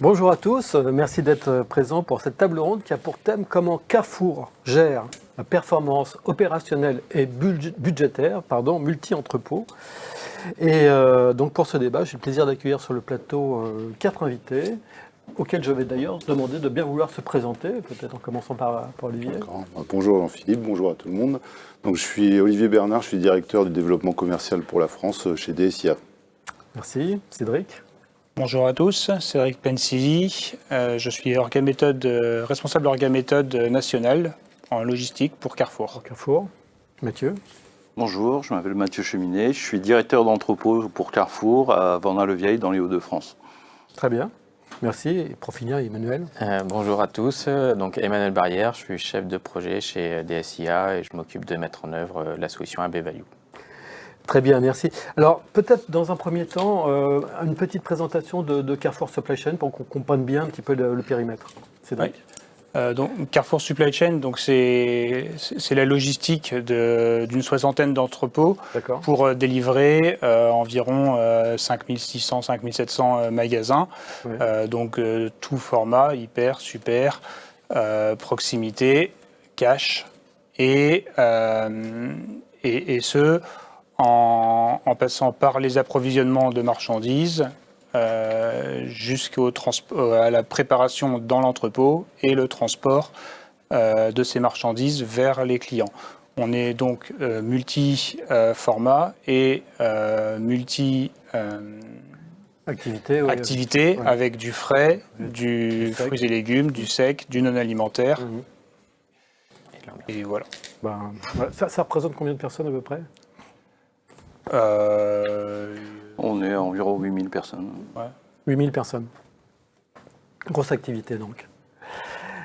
Bonjour à tous, merci d'être présents pour cette table ronde qui a pour thème comment Carrefour gère la performance opérationnelle et budgétaire, multi-entrepôt. Et donc pour ce débat, j'ai le plaisir d'accueillir sur le plateau 4 invités, auxquels je vais d'ailleurs demander de bien vouloir se présenter, peut-être en commençant par Olivier. Bonjour Jean-Philippe, bonjour à tout le monde. Donc, je suis Olivier Bernard, je suis directeur du développement commercial pour la France chez DSIA. Merci. Cédric. Bonjour à tous, Cédric Pensivi, je suis responsable orgaméthode national en logistique pour Carrefour. Mathieu. Bonjour, je m'appelle Mathieu Cheminet, je suis directeur d'entrepôt pour Carrefour à Vendin-le-Vieil dans les Hauts-de-France. Très bien, merci. Et pour finir, Emmanuel. Bonjour à tous, donc Emmanuel Barrière, je suis chef de projet chez DSIA et je m'occupe de mettre en œuvre la solution AB Value. Très bien, merci. Alors, peut-être dans un premier temps, une petite présentation de Carrefour Supply Chain pour qu'on comprenne bien un petit peu le périmètre. Cédric. Donc, Carrefour Supply Chain, donc c'est la logistique d'une soixantaine d'entrepôts pour délivrer environ 5600-5700 magasins. Ouais. Tout format, hyper, super, proximité, cash et ce, en passant par les approvisionnements de marchandises à la préparation dans l'entrepôt et le transport de ces marchandises vers les clients. On est donc multi-format et multi-activité ouais. Avec du frais, du fruits et légumes, du sec, du non-alimentaire. Mmh. Et voilà. Ça représente combien de personnes à peu près ? On est à environ 8000 personnes. Ouais. 8000 personnes. Grosse activité donc.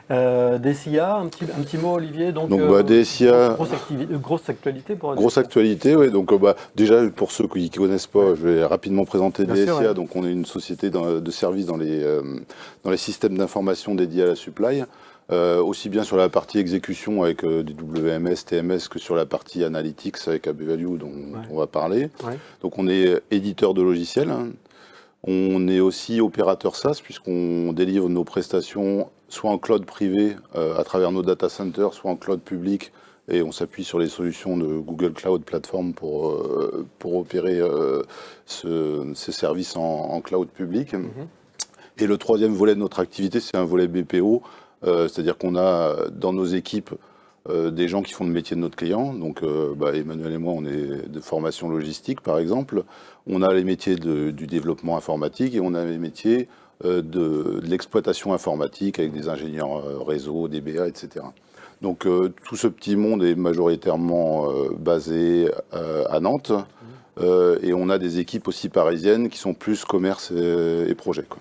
DSIA, un petit mot Olivier. Donc DSIA, grosse actualité pour DSIA. Grosse actualité, oui. Donc déjà pour ceux qui ne connaissent pas, je vais rapidement présenter DSIA. Sûr, ouais. Donc on est une société de services dans les systèmes d'information dédiés à la supply. Aussi bien sur la partie exécution avec des WMS, TMS que sur la partie analytics avec AB Value dont on va parler. Ouais. Donc on est éditeur de logiciels. Hein. On est aussi opérateur SaaS puisqu'on délivre nos prestations soit en cloud privé à travers nos data centers, soit en cloud public. Et on s'appuie sur les solutions de Google Cloud Platform pour opérer ces services en cloud public. Mm-hmm. Et le troisième volet de notre activité, c'est un volet BPO. C'est-à-dire qu'on a dans nos équipes des gens qui font le métier de notre client. Donc Emmanuel et moi, on est de formation logistique, par exemple. On a les métiers du développement informatique et on a les métiers de l'exploitation informatique avec des ingénieurs réseau, DBA, etc. Donc tout ce petit monde est majoritairement basé à Nantes. Et on a des équipes aussi parisiennes qui sont plus commerce et projet, quoi.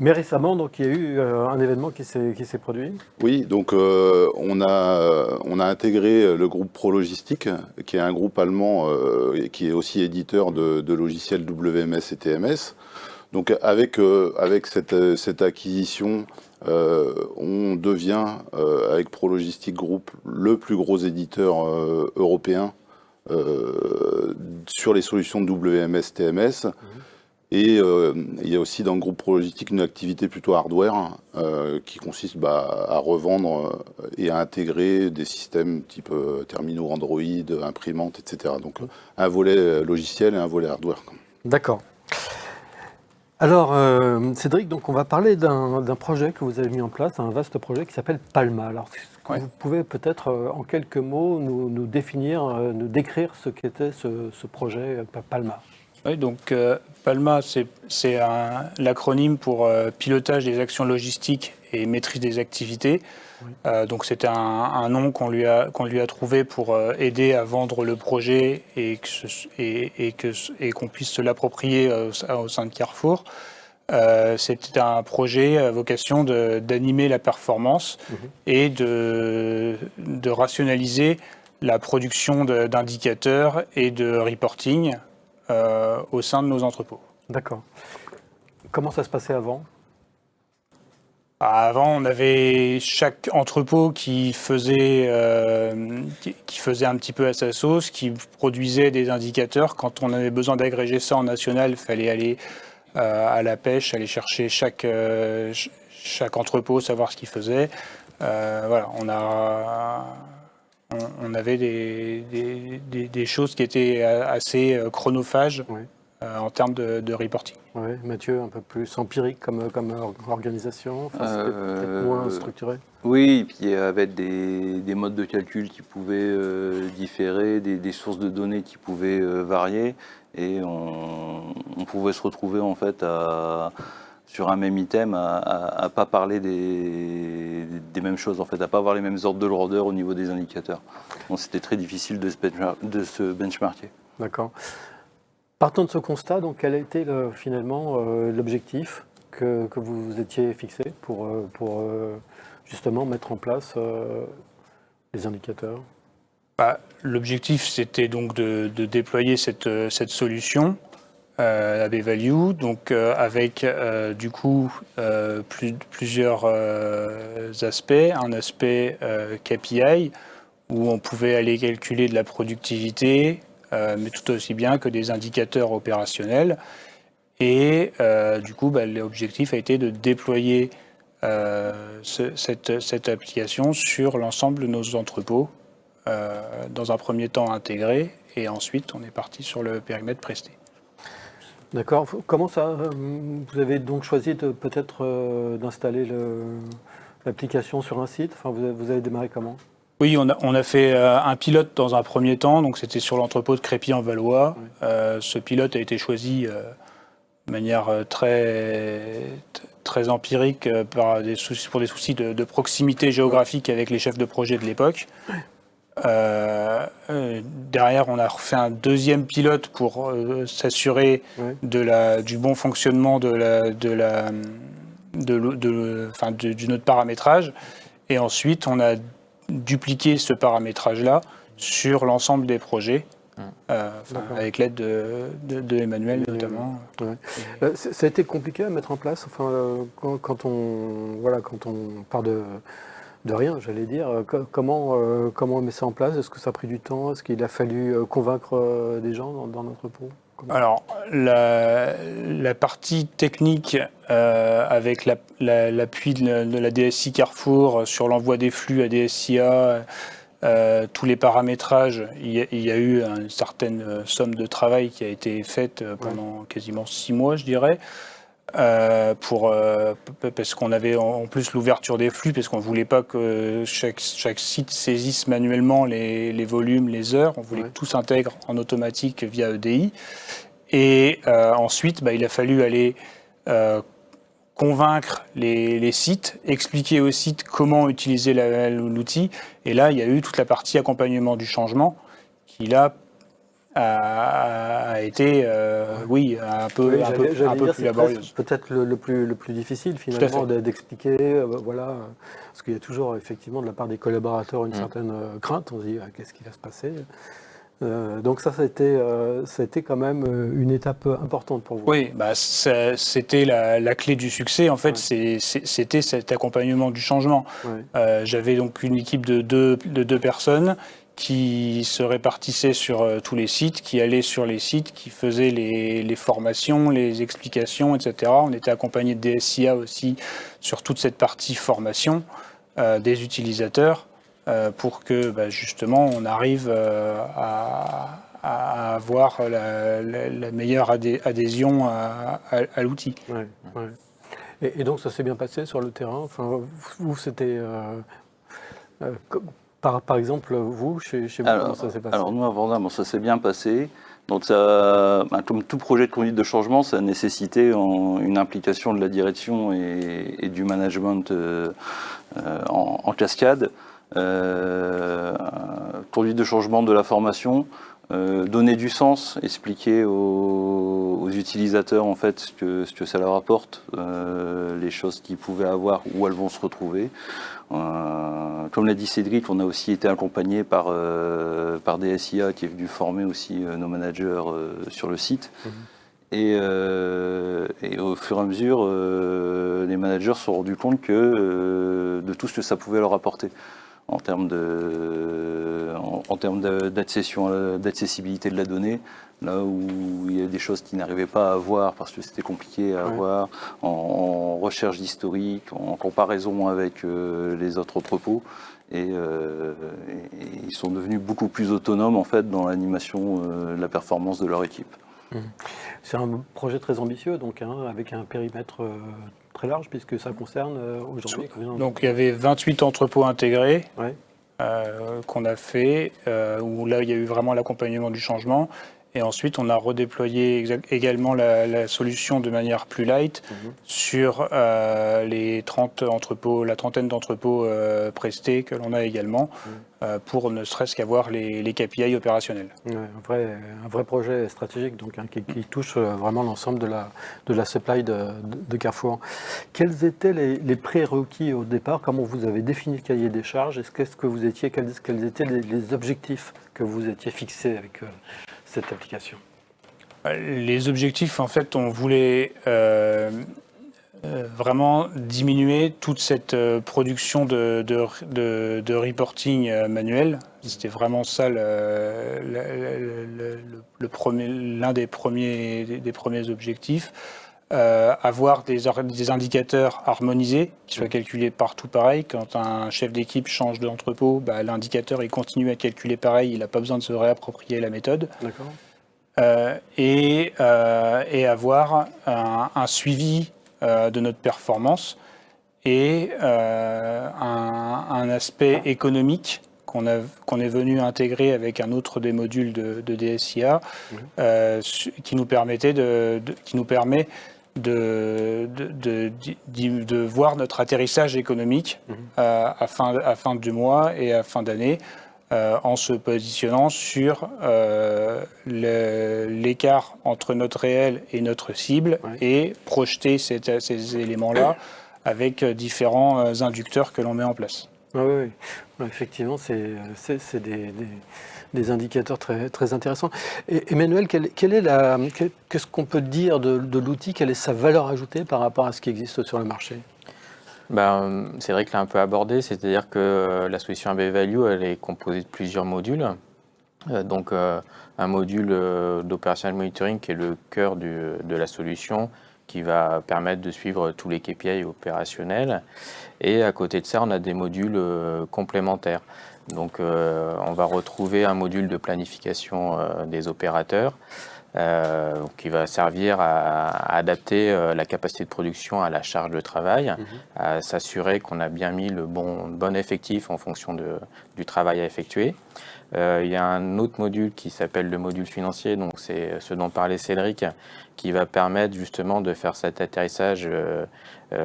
Mais récemment, donc, il y a eu un événement qui s'est produit. Oui, donc on a intégré le groupe ProLogistique, qui est un groupe allemand qui est aussi éditeur de logiciels WMS et TMS. Donc avec cette acquisition, on devient, avec ProLogistique Group, le plus gros éditeur européen sur les solutions de WMS, TMS. Et il y a aussi dans le groupe ProLogistique une activité plutôt hardware qui consiste à revendre et à intégrer des systèmes type terminaux Android, imprimantes, etc. Donc un volet logiciel et un volet hardware. D'accord. Alors Cédric, donc on va parler d'un projet que vous avez mis en place, un vaste projet qui s'appelle Palma. Alors vous pouvez peut-être en quelques mots nous décrire ce qu'était ce projet Palma. Oui, donc PALMA, c'est l'acronyme pour pilotage des actions logistiques et maîtrise des activités. Oui. Donc c'était un nom qu'on lui a trouvé pour aider à vendre le projet et qu'on puisse se l'approprier au sein de Carrefour. C'était un projet à vocation d'animer la performance et de rationaliser la production d'indicateurs et de reporting au sein de nos entrepôts. D'accord. Comment ça se passait avant ? Avant, on avait chaque entrepôt qui faisait un petit peu à sa sauce, qui produisait des indicateurs. Quand on avait besoin d'agréger ça en national, il fallait aller à la pêche, aller chercher chaque entrepôt, savoir ce qu'il faisait. Voilà, on avait des choses qui étaient assez chronophages Oui. En termes de reporting. Ouais, Mathieu, un peu plus empirique comme organisation, enfin, c'était peut-être moins structuré. Oui, et puis il y avait des modes de calcul qui pouvaient différer, des sources de données qui pouvaient varier, et on pouvait se retrouver en fait sur un même item à pas parler des mêmes choses, en fait, à pas avoir les mêmes ordres de lourdeur au niveau des indicateurs. Donc c'était très difficile de se benchmarker. D'accord. Partant de ce constat, donc, quel a été finalement l'objectif que vous vous étiez fixé pour justement mettre en place les indicateurs? L'objectif, c'était donc de déployer cette solution AB Value, donc avec du coup plusieurs aspects. Un aspect KPI, où on pouvait aller calculer de la productivité, mais tout aussi bien que des indicateurs opérationnels. Et du coup, l'objectif a été de déployer cette application sur l'ensemble de nos entrepôts, dans un premier temps intégré, et ensuite on est parti sur le périmètre presté. D'accord. Comment ça, vous avez donc choisi peut-être d'installer l'application sur un site? Enfin, vous avez démarré comment? Oui, on a fait un pilote dans un premier temps, donc c'était sur l'entrepôt de Crépy-en-Valois. Oui. Ce pilote a été choisi de manière très empirique pour des soucis de proximité géographique avec les chefs de projet de l'époque. Derrière, on a refait un deuxième pilote pour s'assurer du bon fonctionnement du notre paramétrage. Et ensuite, on a dupliqué ce paramétrage-là sur l'ensemble des projets, avec l'aide de Emmanuel notamment. Ouais. Ça a été compliqué à mettre en place, enfin, quand on part de rien, j'allais dire. Comment on met ça en place? Est-ce que ça a pris du temps? Est-ce qu'il a fallu convaincre des gens dans notre pot? Alors, la partie technique, avec l'appui de la DSI Carrefour sur l'envoi des flux à DSIA, tous les paramétrages, il y a eu une certaine somme de travail qui a été faite pendant quasiment 6 mois, je dirais. Parce qu'on avait en plus l'ouverture des flux, parce qu'on ne voulait pas que chaque site saisisse manuellement les volumes, les heures. On voulait que tout s'intègre en automatique via EDI. Et ensuite, il a fallu aller convaincre les sites, expliquer aux sites comment utiliser l'outil. Et là, il y a eu toute la partie accompagnement du changement qui, là, a été, un peu plus laborieuse. Peut-être le plus difficile finalement d'expliquer, voilà, parce qu'il y a toujours effectivement de la part des collaborateurs une certaine crainte. On se dit qu'est-ce qui va se passer. Donc ça a été quand même une étape importante pour vous. Oui, c'était la clé du succès. En fait, c'était cet accompagnement du changement. J'avais donc une équipe de deux personnes qui se répartissaient sur tous les sites, qui allaient sur les sites, qui faisaient les formations, les explications, etc. On était accompagné de DSIA aussi sur toute cette partie formation des utilisateurs, pour que justement on arrive à avoir la meilleure adhésion à l'outil. Et donc ça s'est bien passé sur le terrain. Enfin, vous, c'était par exemple, vous, chez vous, comment ça s'est passé? Alors nous, à Vendin, ça s'est bien passé. Donc ça, comme tout projet de conduite de changement, ça a nécessité une implication de la direction et du management en cascade. Conduite de changement de la formation, donner du sens, expliquer aux utilisateurs en fait ce que ça leur apporte, les choses qu'ils pouvaient avoir, où elles vont se retrouver. Comme l'a dit Cédric, on a aussi été accompagné par DSIA qui est venu former aussi nos managers sur le site. Et au fur et à mesure, les managers se sont rendus compte de tout ce que ça pouvait leur apporter. en termes d'accessibilité de la donnée, là où il y a des choses qu'ils n'arrivaient pas à avoir parce que c'était compliqué à avoir, en recherche d'historique, en comparaison avec les autres entrepôts. Et ils sont devenus beaucoup plus autonomes en fait dans l'animation de la performance de leur équipe. C'est un projet très ambitieux, donc avec un périmètre très large, puisque ça concerne aujourd'hui. Donc il y avait 28 entrepôts intégrés Ouais. qu'on a fait, où là il y a eu vraiment l'accompagnement du changement. Et ensuite, on a redéployé également la solution de manière plus light sur les 30 entrepôts, la trentaine d'entrepôts prestés que l'on a également, pour ne serait-ce qu'avoir les KPI opérationnels. Ouais, un vrai projet stratégique donc, qui touche vraiment l'ensemble de la supply de Carrefour. Quels étaient les prérequis au départ? Comment vous avez défini le cahier des charges? Quels étaient les objectifs que vous étiez fixés avec cette application? Les objectifs, en fait, on voulait vraiment diminuer toute cette production de reporting manuel. C'était vraiment ça l'un des premiers objectifs. Avoir des indicateurs harmonisés qui soient calculés partout pareil. Quand un chef d'équipe change d'entrepôt, l'indicateur il continue à calculer pareil, il n'a pas besoin de se réapproprier la méthode. D'accord. Et avoir un suivi de notre performance et un aspect économique qu'on est venu intégrer avec un autre des modules de DSIA qui nous permet de voir notre atterrissage économique à fin du mois et à fin d'année, en se positionnant sur l'écart entre notre réel et notre cible et projeter ces éléments-là avec différents inducteurs que l'on met en place. Oui. Effectivement, c'est des indicateurs très, très intéressants. Et Emmanuel, qu'est-ce qu'on peut dire de l'outil? Quelle est sa valeur ajoutée par rapport à ce qui existe sur le marché? Cédric l'a un peu abordé, c'est-à-dire que la solution AB Value, elle est composée de plusieurs modules. Donc un module d'operational monitoring qui est le cœur de la solution, qui va permettre de suivre tous les KPI opérationnels. Et à côté de ça, on a des modules complémentaires. Donc on va retrouver un module de planification des opérateurs, qui va servir à adapter la capacité de production à la charge de travail, à s'assurer qu'on a bien mis le bon effectif en fonction du travail à effectuer. Il y a un autre module qui s'appelle le module financier, donc c'est ce dont parlait Cédric, qui va permettre justement de faire cet atterrissage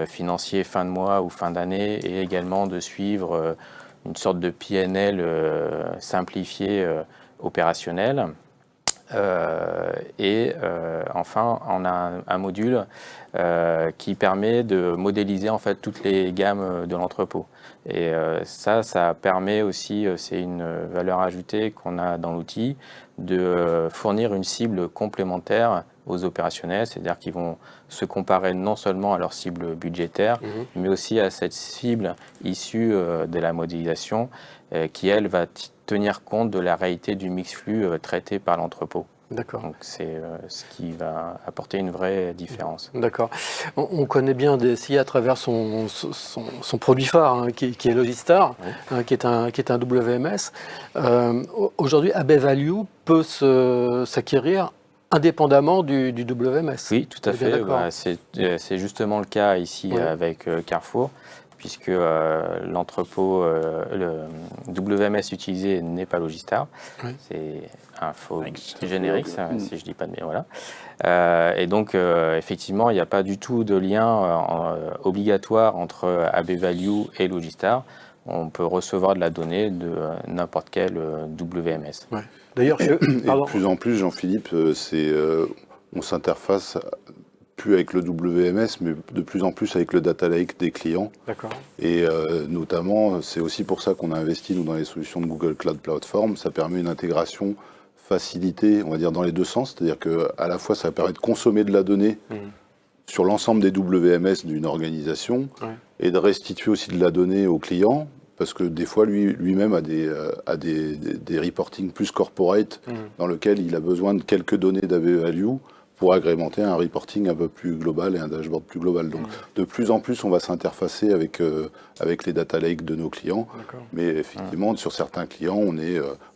financier fin de mois ou fin d'année, et également de suivre une sorte de PNL simplifié opérationnel. Enfin, on a un module qui permet de modéliser en fait toutes les gammes de l'entrepôt. Et ça permet aussi, c'est une valeur ajoutée qu'on a dans l'outil, de fournir une cible complémentaire aux opérationnels, c'est-à-dire qu'ils vont se comparer non seulement à leur cible budgétaire, mais aussi à cette cible issue de la modélisation, qui elle va tenir compte de la réalité du mix flux traité par l'entrepôt. D'accord. Donc c'est ce qui va apporter une vraie différence. D'accord. On connaît bien DSIA à travers son produit phare, qui est Logistar, qui est un WMS. Aujourd'hui, AB Value peut s'acquérir indépendamement du WMS. Oui, tout à fait. C'est justement le cas ici avec Carrefour, puisque l'entrepôt, le WMS utilisé n'est pas Logistar. C'est un faux générique, si je ne dis pas de bien. Voilà. Et donc, effectivement, il n'y a pas du tout de lien obligatoire entre AB Value et Logistar. On peut recevoir de la donnée de n'importe quel WMS. Ouais. D'ailleurs, de plus en plus, Jean-Philippe, on s'interface plus avec le WMS, mais de plus en plus avec le data lake des clients. D'accord. Et notamment, c'est aussi pour ça qu'on a investi nous, dans les solutions de Google Cloud Platform. Ça permet une intégration facilitée, on va dire, dans les deux sens. C'est-à-dire qu'à la fois, ça permet de consommer de la donnée sur l'ensemble des WMS d'une organisation et de restituer aussi de la donnée aux clients parce que des fois, lui-même a des reporting plus corporate, dans lequel il a besoin de quelques données d'ABE Value pour agrémenter un reporting un peu plus global et un dashboard plus global. Donc, de plus en plus, on va s'interfacer avec les data lakes de nos clients. Mais effectivement, sur certains clients,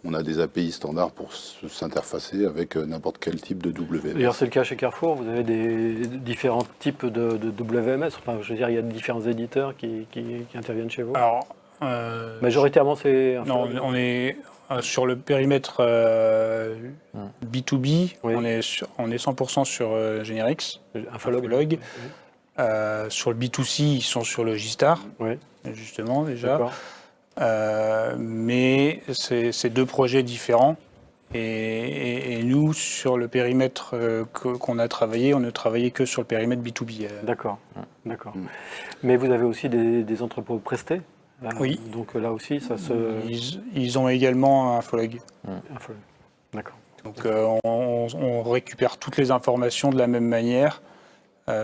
on a des API standards pour s'interfacer avec n'importe quel type de WMS. D'ailleurs, c'est le cas chez Carrefour. Vous avez des différents types de WMS. Enfin, je veux dire, il y a différents éditeurs qui interviennent chez vous. Alors, majoritairement, c'est... Non, on est sur le périmètre B2B, Oui. on est 100% sur Generix, Infologue. Sur le B2C, ils sont sur le G-Star, Oui. justement, déjà. D'accord. Mais c'est deux projets différents. Et nous, sur le périmètre qu'on a travaillé, on ne travaillait que sur le périmètre B2B. D'accord. D'accord. Mais vous avez aussi des entrepôts prestés. Oui. Donc là aussi, ça se... Ils ont également un Infologue. D'accord. Donc on récupère toutes les informations de la même manière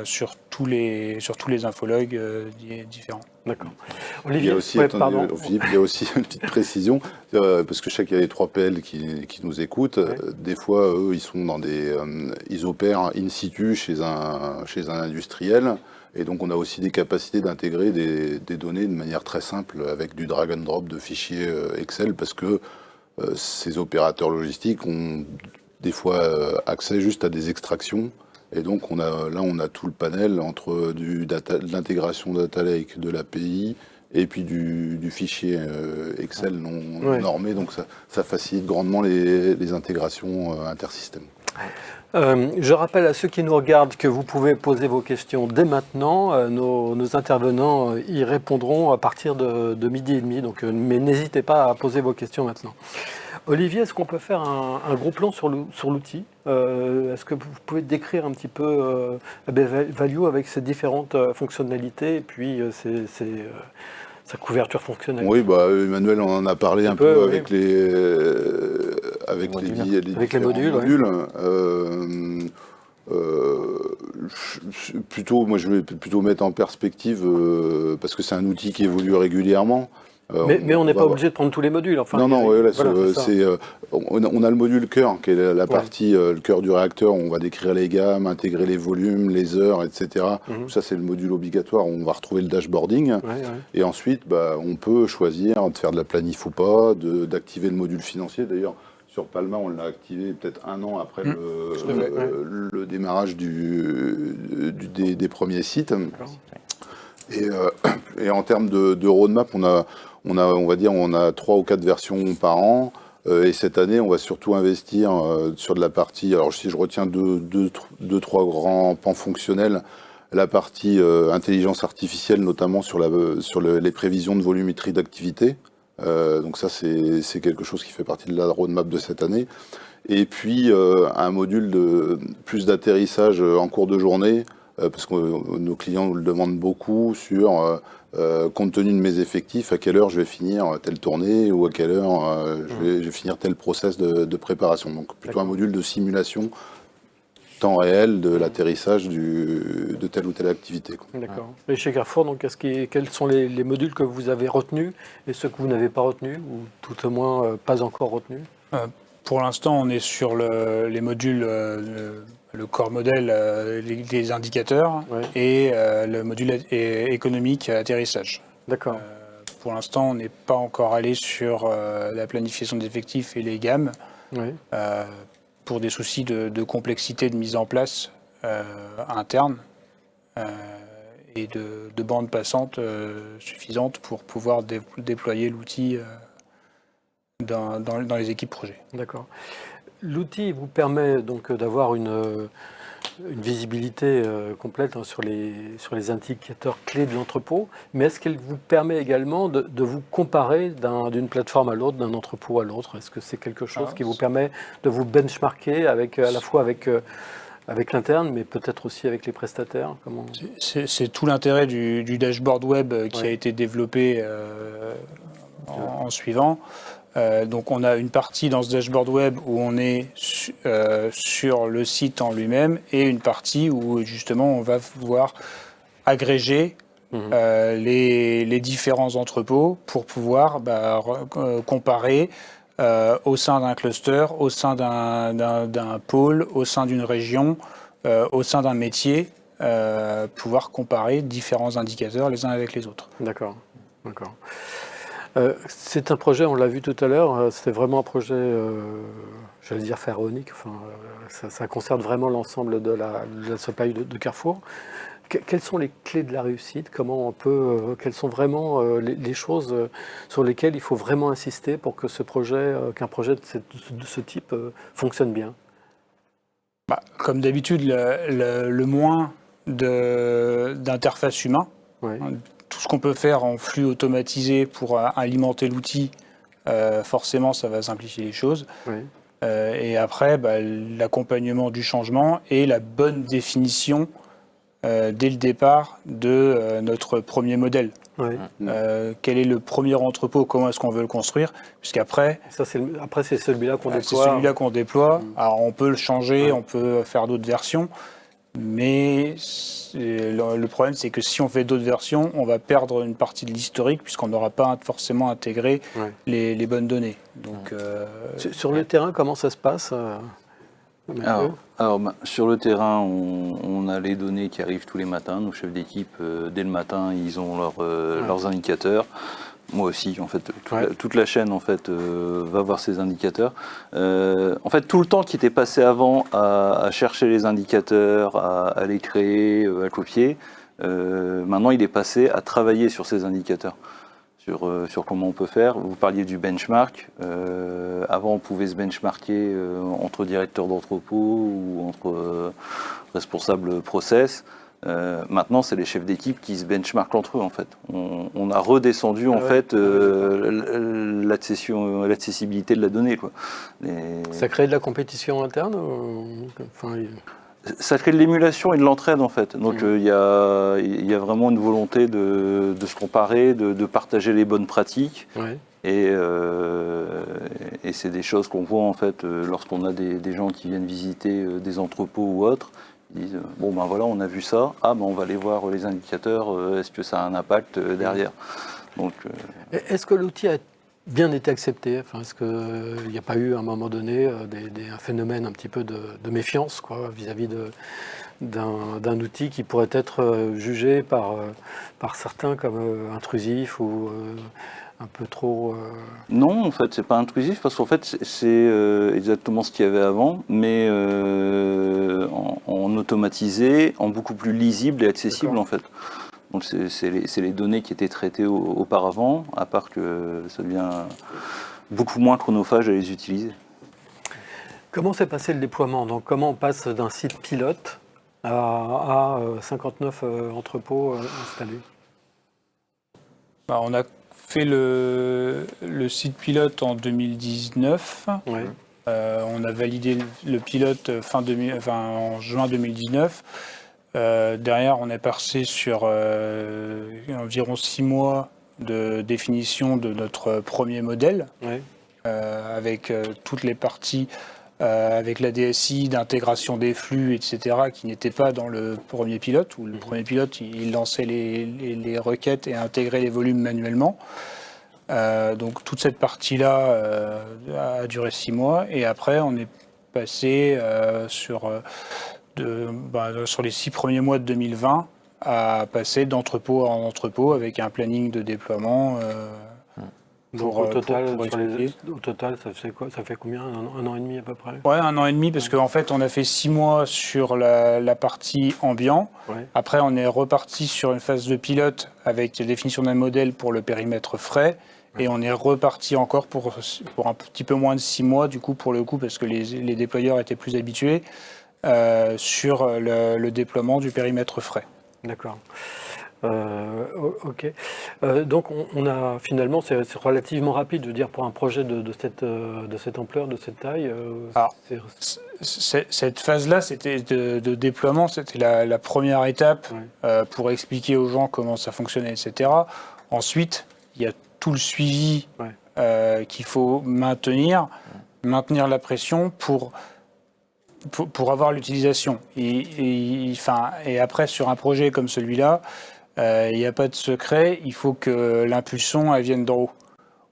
sur tous les infologues différents. D'accord. Il y Olivier, a aussi, Philippe, il y a aussi une petite précision, parce que je sais qu'il y a les 3PL qui nous écoutent. Des fois, eux, ils sont dans ils opèrent in situ chez un industriel. Et donc, on a aussi des capacités d'intégrer des données de manière très simple avec du drag and drop de fichiers Excel, parce que ces opérateurs logistiques ont des fois accès juste à des extractions. Et donc, on a tout le panel entre de l'intégration data lake, de l'API, et puis du fichier Excel non normé. Donc, ça facilite grandement les intégrations intersystèmes. Je rappelle à ceux qui nous regardent que vous pouvez poser vos questions dès maintenant. Nos intervenants y répondront à partir de 12h30. Donc, mais n'hésitez pas à poser vos questions maintenant. Olivier, est-ce qu'on peut faire un gros plan sur l'outil? Est-ce que vous pouvez décrire un petit peu AB Value avec ses différentes fonctionnalités et puis sa couverture fonctionnelle? Oui, Emmanuel en a parlé un peu avec les modules. Moi, je vais plutôt mettre en perspective, parce que c'est un outil qui évolue régulièrement. Mais on n'est pas obligé de prendre tous les modules. Enfin, on a le module cœur, qui est la partie, le cœur du réacteur, où on va décrire les gammes, intégrer les volumes, les heures, etc. Ça, c'est le module obligatoire où on va retrouver le dashboarding. Et ensuite, on peut choisir de faire de la planif ou pas, d'activer le module financier. D'ailleurs, sur Palma, on l'a activé peut-être 1 an après le démarrage des premiers sites. Et en termes de roadmap, on a 3 ou 4 versions par an. Et cette année, on va surtout investir sur de la partie. Alors, si je retiens deux, trois grands pans fonctionnels, la partie intelligence artificielle, notamment sur les prévisions de volumétrie d'activité. Donc ça, c'est quelque chose qui fait partie de la roadmap de cette année. Et puis, un module plus d'atterrissage en cours de journée, parce que nos clients nous le demandent beaucoup sur, compte tenu de mes effectifs, à quelle heure je vais finir telle tournée ou à quelle heure je vais finir tel process de préparation. Donc plutôt un module de simulation temps réel de l'atterrissage de telle ou telle activité. D'accord. Et chez Carrefour, donc, quels sont les modules que vous avez retenus et ceux que vous n'avez pas retenus, ou tout au moins pas encore retenus? Pour l'instant, on est sur les modules, le corps modèle, les indicateurs et le module économique atterrissage. D'accord. Pour l'instant, on n'est pas encore allé sur la planification des effectifs et les gammes. Pour des soucis de complexité de mise en place interne et de bande passante suffisante pour pouvoir déployer l'outil dans les équipes projets. D'accord. L'outil vous permet donc d'avoir une visibilité complète sur les indicateurs clés de l'entrepôt, mais est-ce qu'elle vous permet également de vous comparer d'une plateforme à l'autre, d'un entrepôt à l'autre? Est-ce que c'est quelque chose qui vous permet de vous benchmarker à la fois avec l'interne, mais peut-être aussi avec les prestataires? C'est tout l'intérêt du dashboard web qui a été développé en suivant. Donc on a une partie dans ce dashboard web où on est sur le site en lui-même et une partie où justement on va pouvoir agréger les différents entrepôts pour pouvoir comparer au sein d'un cluster, au sein d'un pôle, au sein d'une région, au sein d'un métier, pouvoir comparer différents indicateurs les uns avec les autres. D'accord. C'est un projet, on l'a vu tout à l'heure, c'est vraiment un projet, j'allais dire pharaonique, enfin, ça concerne vraiment l'ensemble de la supply de Carrefour. Quelles sont les clés de la réussite? Quelles sont vraiment les choses sur lesquelles il faut vraiment insister pour que qu'un projet de ce type fonctionne bien? Comme d'habitude, le moins d'interface humain. Oui. Tout ce qu'on peut faire en flux automatisé pour alimenter l'outil, forcément, ça va simplifier les choses. Oui. Et après, l'accompagnement du changement et la bonne définition dès le départ de notre premier modèle. Oui. Quel est le premier entrepôt? Comment est-ce qu'on veut le construire? Puisqu'après, après, c'est celui-là qu'on déploie. C'est celui-là qu'on déploie. Alors, on peut le changer, on peut faire d'autres versions. Mais le problème, c'est que si on fait d'autres versions, on va perdre une partie de l'historique puisqu'on n'aura pas forcément intégré les bonnes données. Donc, sur le terrain, comment ça se passe sur le terrain, on a les données qui arrivent tous les matins. Nos chefs d'équipe, dès le matin, ils ont leurs indicateurs. Moi aussi, en fait, toute la chaîne en fait va voir ces indicateurs. En fait, tout le temps qui était passé avant à chercher les indicateurs, à les créer, à copier, maintenant il est passé à travailler sur ces indicateurs, sur comment on peut faire. Vous parliez du benchmark. Avant, on pouvait se benchmarker entre directeurs d'entrepôt ou entre responsables process. Maintenant, c'est les chefs d'équipe qui se benchmarkent entre eux en fait. On a redescendu en fait l'accessibilité de la donnée quoi. Ça crée de la compétition interne Ça crée de l'émulation et de l'entraide en fait. Donc il y a vraiment une volonté de se comparer, de partager les bonnes pratiques. Et c'est des choses qu'on voit en fait lorsqu'on a des gens qui viennent visiter des entrepôts ou autres. Ils disent voilà, on a vu ça, on va aller voir les indicateurs, est-ce que ça a un impact derrière. Donc, est-ce que l'outil a bien été accepté? Est-ce qu'il n'y a pas eu à un moment donné un phénomène un petit peu de méfiance vis-à-vis d'un outil qui pourrait être jugé par certains comme intrusif ou un peu trop... Non, en fait, c'est pas intrusif parce qu'en fait, c'est exactement ce qu'il y avait avant, mais en automatisé, en beaucoup plus lisible et accessible en fait. Donc c'est les données qui étaient traitées auparavant, à part que ça devient beaucoup moins chronophage à les utiliser. Comment s'est passé le déploiement? Donc comment on passe d'un site pilote à 59 entrepôts installés? On a fait le site pilote en 2019. On a validé le pilote en juin 2019. Derrière, on est passé sur environ 6 mois de définition de notre premier modèle, avec toutes les parties, avec la DSI, d'intégration des flux, etc., qui n'étaient pas dans le premier pilote, où le premier pilote, il lançait les requêtes et intégrait les volumes manuellement. Donc toute cette partie-là a duré 6 mois, et après, on est passé sur les 6 premiers mois de 2020 à passer d'entrepôt en entrepôt avec un planning de déploiement. Donc au total, ça fait quoi? Ça fait combien? Un an et demi à peu près? Ouais, 1 an et demi, parce qu'en fait, on a fait 6 mois sur la partie ambiant. Après, on est reparti sur une phase de pilote avec la définition d'un modèle pour le périmètre frais. Et on est reparti encore pour un petit peu moins de 6 mois, du coup, pour le coup, parce que les déployeurs étaient plus habitués, sur le déploiement du périmètre frais. D'accord. Ok. Donc on a finalement, c'est relativement rapide, je veux dire, pour un projet de cette ampleur, de cette taille. Alors, cette phase-là, c'était de déploiement, c'était la première étape pour expliquer aux gens comment ça fonctionnait, etc. Ensuite, il y a tout le suivi qu'il faut maintenir la pression pour avoir l'utilisation. Et après, sur un projet comme celui-là, il n'y a pas de secret, il faut que l'impulsion elle vienne d'en haut.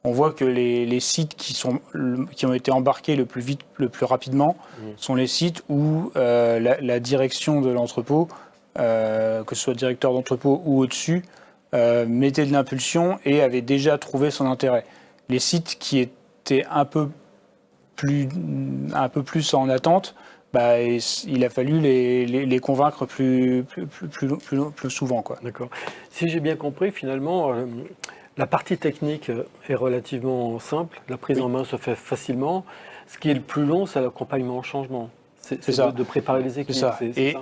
On voit que les sites qui ont été embarqués le plus vite, le plus rapidement, sont les sites où la direction de l'entrepôt, que ce soit directeur d'entrepôt ou au-dessus, mettait de l'impulsion et avait déjà trouvé son intérêt. Les sites qui étaient un peu plus en attente, il a fallu les convaincre plus souvent, quoi. D'accord. Si j'ai bien compris, finalement, la partie technique est relativement simple. La prise en main se fait facilement. Ce qui est le plus long, c'est l'accompagnement au changement. C'est ça. De préparer les équipes. C'est ça.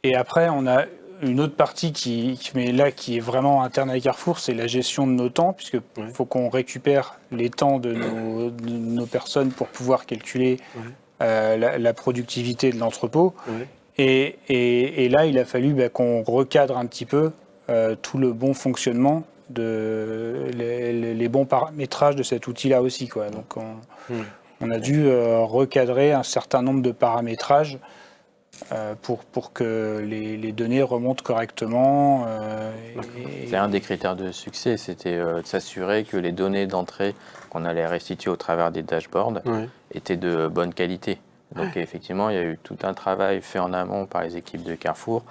Et après, on a une autre partie qui est vraiment interne à Carrefour, c'est la gestion de nos temps, puisqu'il faut qu'on récupère les temps de nos personnes pour pouvoir calculer la productivité de l'entrepôt. Et là, il a fallu qu'on recadre un petit peu tout le bon fonctionnement, les bons paramétrages de cet outil-là aussi, quoi. Donc on a dû recadrer un certain nombre de paramétrages pour que les données remontent correctement. C'est un des critères de succès, c'était de s'assurer que les données d'entrée qu'on allait restituer au travers des dashboards étaient de bonne qualité. Donc effectivement, il y a eu tout un travail fait en amont par les équipes de Carrefour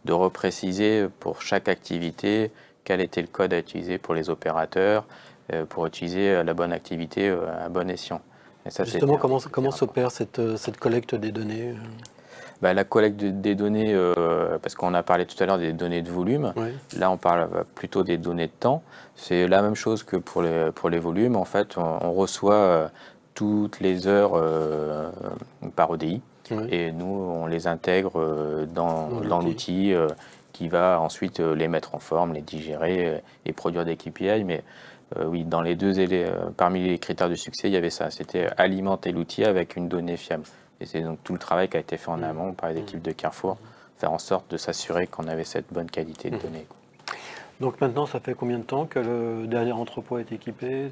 de repréciser pour chaque activité quel était le code à utiliser pour les opérateurs, pour utiliser la bonne activité à bon escient. Et ça, justement, comment s'opère cette collecte des données ? La collecte des données, parce qu'on a parlé tout à l'heure des données de volume, là on parle plutôt des données de temps. C'est la même chose que pour les volumes. En fait, on reçoit toutes les heures par ODI et nous on les intègre dans l'outil qui va ensuite les mettre en forme, les digérer et produire des KPI. Mais oui, dans les parmi les critères de succès, il y avait ça. C'était alimenter l'outil avec une donnée fiable. Et c'est donc tout le travail qui a été fait en amont par les équipes de Carrefour, faire en sorte de s'assurer qu'on avait cette bonne qualité de données. Donc maintenant, ça fait combien de temps que le dernier entrepôt est équipé ?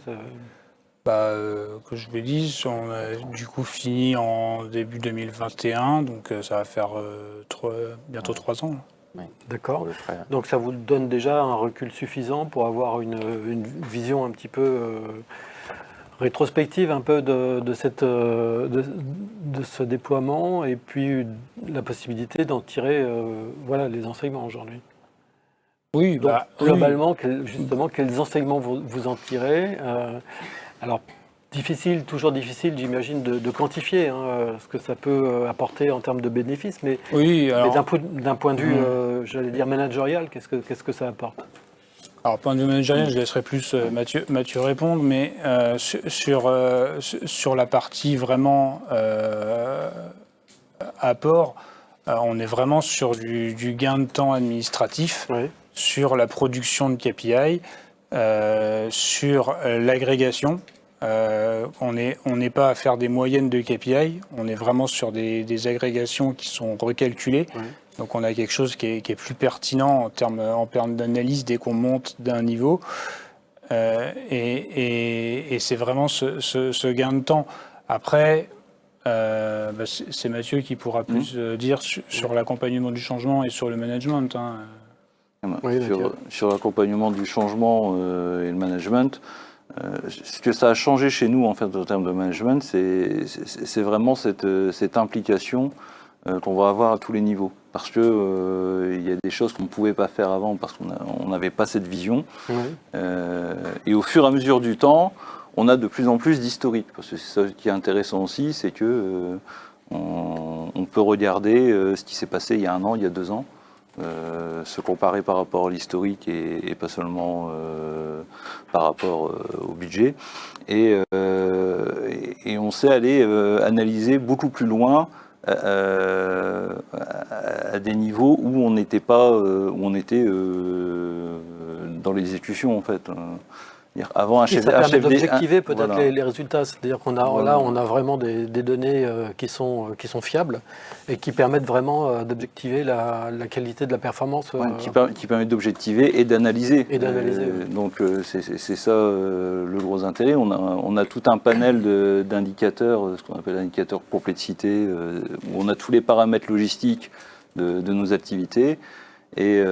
Que je vous dise, on a du coup fini en début 2021, donc ça va faire bientôt 3 ans. Oui. D'accord. Donc ça vous donne déjà un recul suffisant pour avoir une vision un petit peu rétrospective un peu de ce déploiement et puis la possibilité d'en tirer les enseignements aujourd'hui. Oui, donc globalement, justement, quels enseignements vous en tirez alors, toujours difficile, j'imagine, de quantifier ce que ça peut apporter en termes de bénéfices, mais, d'un point de vue, j'allais dire, managérial, qu'est-ce que ça apporte ? Alors, point de vue managérial, je laisserai plus Mathieu répondre, mais sur la partie vraiment apport, on est vraiment sur du gain de temps administratif, sur la production de KPI, sur l'agrégation. On n'est pas à faire des moyennes de KPI, on est vraiment sur des agrégations qui sont recalculées. Donc on a quelque chose qui est plus pertinent en termes d'analyse dès qu'on monte d'un niveau. Et c'est vraiment ce gain de temps. Après, c'est Mathieu qui pourra plus dire sur l'accompagnement du changement et sur le management. Sur l'accompagnement du changement et le management, ce que ça a changé chez nous en fait en termes de management, c'est vraiment cette implication qu'on va avoir à tous les niveaux. Parce que il y a des choses qu'on ne pouvait pas faire avant parce qu'on n'avait pas cette vision. Et au fur et à mesure du temps, on a de plus en plus d'historique. Parce que c'est ça qui est intéressant aussi, c'est que on peut regarder ce qui s'est passé il y a 1 an, il y a 2 ans. Se comparer par rapport à l'historique et pas seulement par rapport au budget. Et on sait aller analyser beaucoup plus loin à des niveaux où on n'était pas, où on était dans l'exécution en fait. Avant, ça permet d'objectiver peut-être les résultats, c'est-à-dire qu'on a là on a vraiment des données qui sont fiables et qui permettent vraiment d'objectiver la qualité de la performance. Qui permettent d'objectiver et d'analyser. Donc c'est ça le gros intérêt. On a tout un panel d'indicateurs, ce qu'on appelle indicateurs complexité, où on a tous les paramètres logistiques de nos activités. et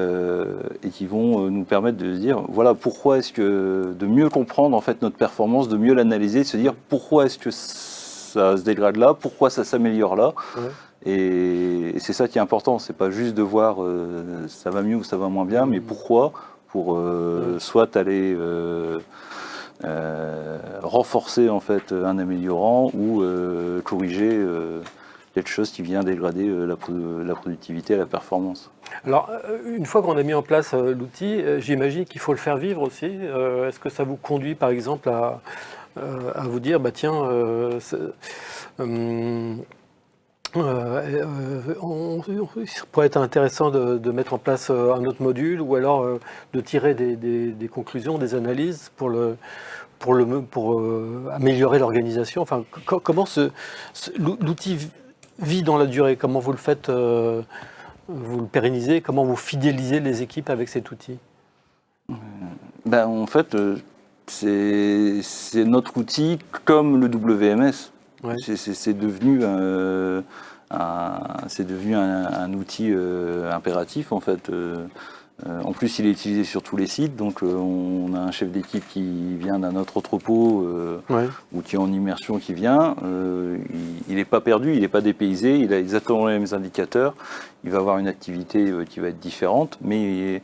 qui vont nous permettre de dire voilà pourquoi est-ce que de mieux comprendre en fait notre performance, de mieux l'analyser, de se dire pourquoi est-ce que ça se dégrade là, pourquoi ça s'améliore là. Et c'est ça qui est important, c'est pas juste de voir ça va mieux ou ça va moins bien, mais pourquoi, pour soit aller renforcer en fait un améliorant ou corriger quelque chose qui vient dégrader la productivité et la performance. Alors, une fois qu'on a mis en place l'outil, j'imagine qu'il faut le faire vivre aussi. Est-ce que ça vous conduit, par exemple, à vous dire, bah tiens, il pourrait être intéressant de mettre en place un autre module, ou alors de tirer des conclusions, des analyses pour améliorer l'organisation. Enfin, comment l'outil vit dans la durée? Comment vous le faites, vous le pérennisez? Comment vous fidélisez les équipes avec cet outil? En fait, c'est notre outil comme le WMS. Ouais. C'est devenu un outil impératif en fait. En plus, il est utilisé sur tous les sites, donc on a un chef d'équipe qui vient d'un autre entrepôt ou qui est en immersion qui vient. Il n'est pas perdu, il n'est pas dépaysé, il a exactement les mêmes indicateurs. Il va avoir une activité qui va être différente, mais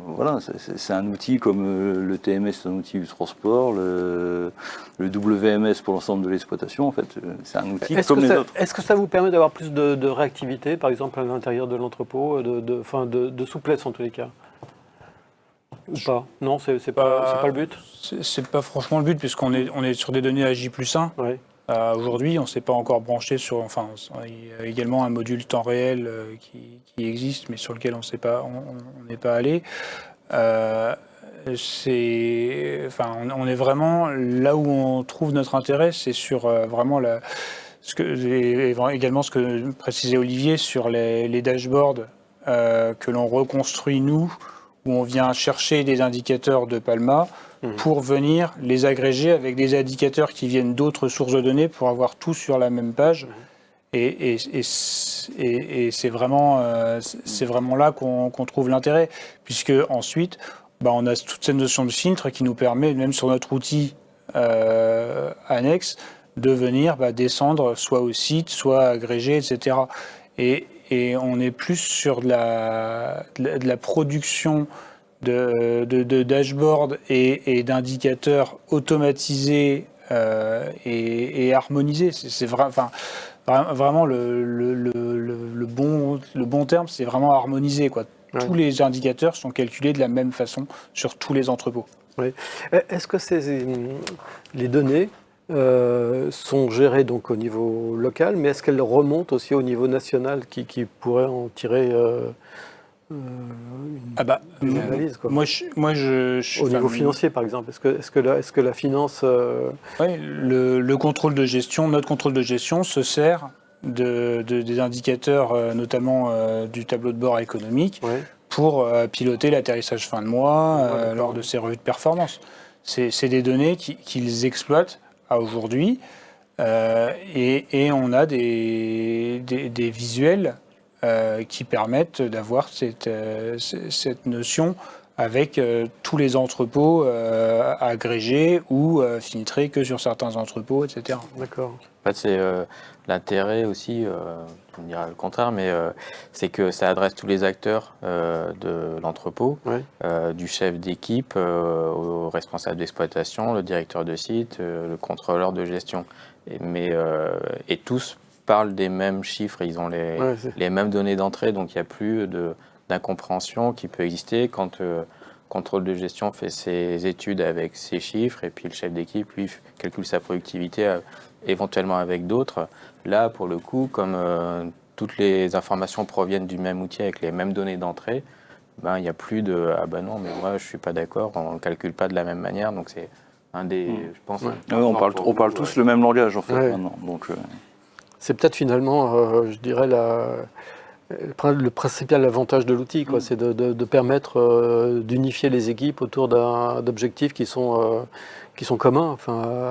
voilà, c'est un outil comme le TMS, c'est un outil du transport, le WMS pour l'ensemble de l'exploitation, en fait, c'est un outil comme les autres. Est-ce que ça vous permet d'avoir plus de réactivité, par exemple à l'intérieur de l'entrepôt, de souplesse en tous les cas? Ou pas? Non, c'est pas le but? C'est pas franchement le but, puisqu'on est sur des données à J+1. Ouais. Aujourd'hui, on ne s'est pas encore branché sur... Enfin, il y a également un module temps réel qui existe, mais sur lequel on n'est pas allé. On est vraiment... Là où on trouve notre intérêt, c'est sur vraiment également ce que précisait Olivier, sur les dashboards que l'on reconstruit nous, où on vient chercher des indicateurs de Palma, pour venir les agréger avec des indicateurs qui viennent d'autres sources de données pour avoir tout sur la même page. Et c'est vraiment là qu'on trouve l'intérêt, puisque ensuite, on a toute cette notion de filtre qui nous permet, même sur notre outil annexe, de venir descendre soit au site, soit agréger, etc. Et on est plus sur de la production de dashboards et d'indicateurs automatisés et harmonisés. C'est vraiment le bon terme, c'est vraiment harmonisé, quoi. Ouais. Tous les indicateurs sont calculés de la même façon sur tous les entrepôts. Oui. Est-ce que les données sont gérées donc au niveau local, mais est-ce qu'elles remontent aussi au niveau national qui pourrait en tirer une analyse, quoi. Moi, je au niveau financier, par exemple, est-ce que la finance... Oui, le contrôle de gestion, notre contrôle de gestion se sert des indicateurs, notamment du tableau de bord économique, pour piloter l'atterrissage fin de mois lors de ces revues de performance. C'est des données qu'ils exploitent à aujourd'hui, et on a des visuels qui permettent d'avoir cette notion avec tous les entrepôts agrégés ou filtrés que sur certains entrepôts, etc. D'accord. En fait, c'est l'intérêt aussi, on dira le contraire, mais c'est que ça adresse tous les acteurs de l'entrepôt, du chef d'équipe au responsable d'exploitation, le directeur de site, le contrôleur de gestion. Et tous parlent des mêmes chiffres, ils ont les mêmes données d'entrée, donc il n'y a plus d'incompréhension qui peut exister quand le contrôle de gestion fait ses études avec ses chiffres et puis le chef d'équipe, lui, calcule sa productivité éventuellement avec d'autres. Là, pour le coup, comme toutes les informations proviennent du même outil avec les mêmes données d'entrée, il n'y a plus de « ah ben non, mais moi je ne suis pas d'accord, on ne calcule pas de la même manière ». Donc c'est un des, je pense... on parle tous le même langage en fait maintenant. Donc, c'est peut-être finalement, je dirais, Le principal avantage de l'outil, c'est de permettre d'unifier les équipes autour d'objectifs qui sont communs,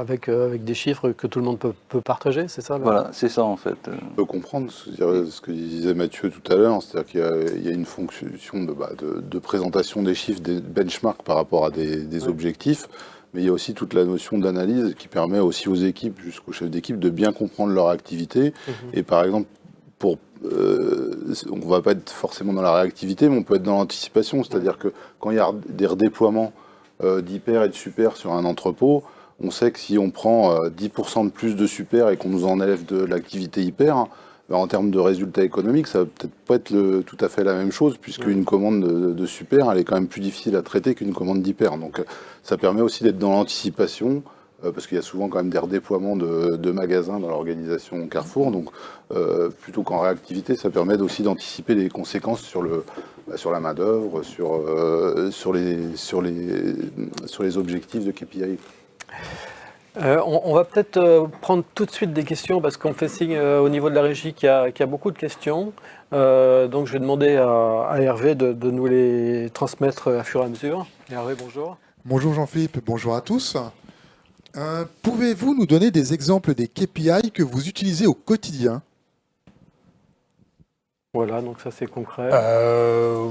avec des chiffres que tout le monde peut partager, c'est ça? Voilà, c'est ça en fait. On peut comprendre ce que disait Mathieu tout à l'heure, c'est-à-dire qu'il y a une fonction de présentation des chiffres, des benchmarks par rapport à des objectifs, mais il y a aussi toute la notion d'analyse qui permet aussi aux équipes, jusqu'aux chefs d'équipe, de bien comprendre leur activité. Et par exemple, on ne va pas être forcément dans la réactivité, mais on peut être dans l'anticipation, c'est-à-dire que quand il y a des redéploiements d'hyper et de super sur un entrepôt, on sait que si on prend 10% de plus de super et qu'on nous enlève de l'activité hyper, en termes de résultats économiques, ça va peut-être pas être tout à fait la même chose, puisqu'une commande de super, elle est quand même plus difficile à traiter qu'une commande d'hyper. Donc ça permet aussi d'être dans l'anticipation, parce qu'il y a souvent quand même des redéploiements de magasins dans l'organisation Carrefour. Donc plutôt qu'en réactivité, ça permet aussi d'anticiper les conséquences sur la main-d'œuvre, sur les objectifs de KPI. On va peut-être prendre tout de suite des questions parce qu'on fait signe au niveau de la régie qu'il y a beaucoup de questions. Donc je vais demander à Hervé de nous les transmettre à fur et à mesure. Hervé, bonjour. Bonjour Jean-Philippe, bonjour à tous. Pouvez-vous nous donner des exemples des KPI que vous utilisez au quotidien ? Voilà, donc ça c'est concret.